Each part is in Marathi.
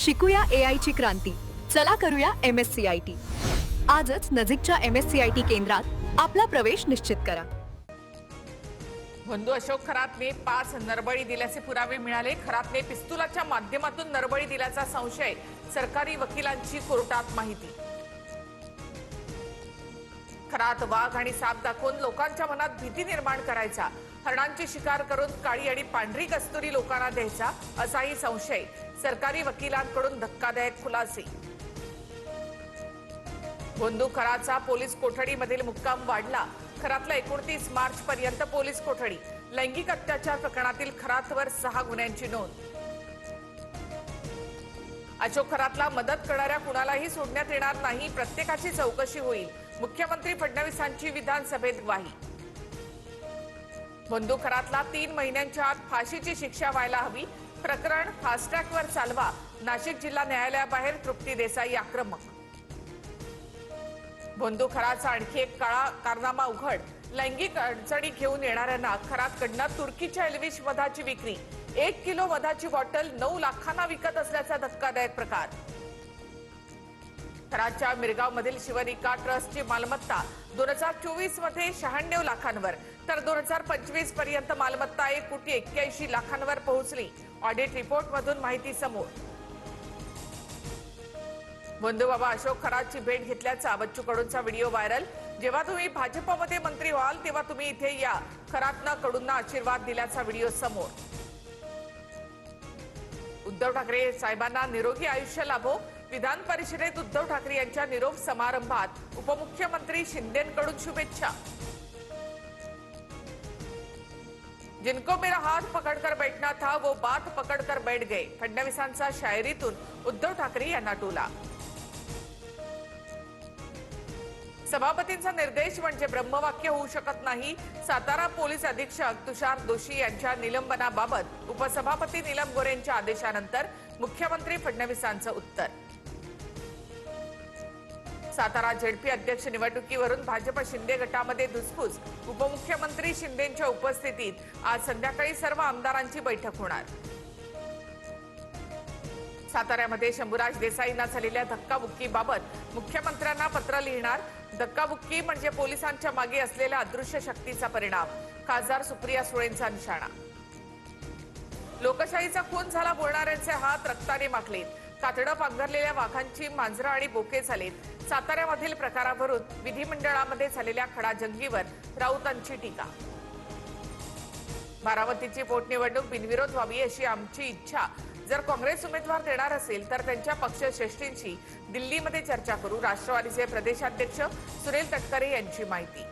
शिकूया AI ची क्रांती. चला करूया MSCIT. आजच नजीकच्या MSCIT केंद्रात आपला प्रवेश निश्चित करा. बंधू अशोक खरातने 5 नरबळी दिल्याचे पुरावे मिळाले. खरातने पिस्तुलाच्या माध्यमातून नरबळी दिल्याचा संशय. सरकारी वकिलांची कोर्टात माहिती. खरात वाघ आणि साप दाखवून लोकांच्या मनात भीती निर्माण करायचा. हरणांची शिकार करून काळी आणि पांढरी कस्तुरी लोकांना द्यायचा असाही संशय. सरकारी वकिलांकडून धक्कादायक खुलासे. बंधू खरातचा पोलीस कोठडीमधील मुक्काम वाढला. खरातला 29 मार्च पर्यंत पोलीस कोठडी. लैंगिक अत्याचार प्रकरणातील खरातवर 6 गुन्ह्यांची नोंद. अशोक खरातला मदत करणाऱ्या कुणालाही सोडण्यात येणार नाही. प्रत्येकाची चौकशी होईल. मुख्यमंत्री फडणवीसांची विधानसभेत ग्वाही. बंधू खरातला 3 महिन्यांच्या आत फाशीची शिक्षा व्हायला हवी. प्रकरण फास्ट ट्रॅकवर चालवा. नाशिक जिल्हा न्यायालयाबाहेर तृप्ती देसाई आक्रमक. बंधू खरातचा आणखी एक काळा कारनामा उघड. लैंगिक अडचणी घेऊन येणाऱ्यांना खरातकडनं तुर्कीच्या एल्विश मधाची विक्री. 1 किलो मधाची बॉटल 9 लाखांना विकत असल्याचा धक्कादायक प्रकार. खरातच्या मिरगावमधील शिवनिका ट्रस्टची मालमत्ता 2024 मध्ये 96 लाखांवर तर 2025 पर्यंत मालमत्ता 1,81 लाखांवर पोहोचली. ऑडिट रिपोर्टमधून माहिती समोर. बंधू बाबा अशोक खरातची भेट घेतल्याचा बच्चू कडूंचा व्हिडिओ व्हायरल. जेव्हा तुम्ही भाजपमध्ये मंत्री व्हाल तेव्हा तुम्ही इथे या. खरातनं कडूंना आशीर्वाद दिल्याचा व्हिडिओ समोर. उद्धव ठाकरे साहेबांना निरोगी आयुष्य लाभो. विधान परिषदेत उद्धव ठाकरे यांच्या निरोप समारंभात उपमुख्यमंत्री शिंदेंकडून शुभेच्छा. जिनको मेरा हात पकडकर बैठना था वो बात पकडकर बैठ गए. फडणवीसांचा शायरीतून उद्धव ठाकरे यांना टोला. सभापतींचा निर्देश म्हणजे ब्रह्मवाक्य होऊ शकत नाही. सातारा पोलीस अधीक्षक तुषार दोशी यांच्या निलंबनाबाबत उपसभापती नीलम गोरेंच्या आदेशानंतर मुख्यमंत्री फडणवीसांचं उत्तर. सातारा झेडपी अध्यक्ष निवडणुकीवरून भाजप शिंदे गटामध्ये धुसफूस. उपमुख्यमंत्री शिंदेंच्या उपस्थितीत आज संध्याकाळी सर्व आमदारांची बैठक होणार. साताऱ्यामध्ये शंभूराज देसाईंना झालेल्या धक्काबुक्कीबाबत मुख्यमंत्र्यांना पत्र लिहिणार. धक्काबुक्की म्हणजे पोलिसांच्या मागे असलेल्या अदृश्य शक्तीचा परिणाम. खासदार सुप्रिया सुळेंचा निशाणा. लोकशाहीचा खून झाला बोलणाऱ्यांचे हात रक्ताने माखलेत. कातडं पांघरलेल्या वाघांची मांजरं आणि बोके झालेत. साताऱ्यामधील प्रकारावरून विधिमंडळामध्ये झालेल्या खडाजंगीवर राऊतांची टीका. बारामतीची पोटनिवडणूक बिनविरोध व्हावी अशी आमची इच्छा. जर काँग्रेस उमेदवार देणार असेल तर त्यांच्या पक्षश्रेष्ठींशी दिल्लीमध्ये चर्चा करू. राष्ट्रवादीचे प्रदेशाध्यक्ष सुनील तटकरे यांची माहिती.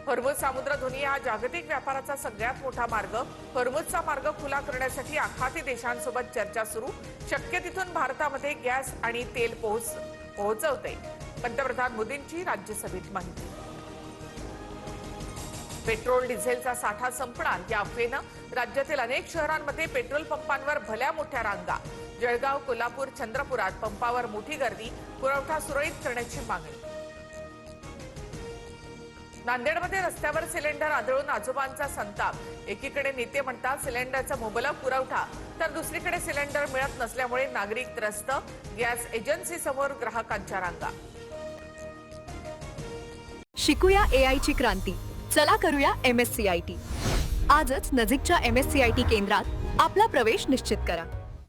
हॉर्मुझ सामुद्रधुनी हा जागतिक व्यापाराचा सगळ्यात मोठा मार्ग. हॉर्मुझचा मार्ग खुला करण्यासाठी आखाती देशांसोबत चर्चा सुरू. शक्य तिथून भारतामध्ये गॅस आणि तेल पोहोचवते. पंतप्रधान मोदींची राज्यसभेत माहिती. पेट्रोल डिझेलचा साठा संपणार या अफवेनं राज्यातील अनेक शहरांमध्ये पेट्रोल पंपांवर भल्या मोठ्या रांगा. जळगाव, कोल्हापूर, चंद्रपुरात पंपावर मोठी गर्दी. पुरवठा सुरळीत करण्याची मागणी. नांदेडमध्ये रस्त्यावर सिलेंडर आढळून आजोबांचा संताप. एकीकडे नेते म्हणतात सिलेंडरचा मुबलक पुरवठा तर दुसरीकडे सिलेंडर मिळत नसल्यामुळे नागरिक त्रस्त. गॅस एजन्सी समोर ग्राहकांच्या रांगा. शिकूया AI ची क्रांती. चला करूया MSCIT. आजच नजीकच्या MSCIT केंद्रात आपला प्रवेश निश्चित करा.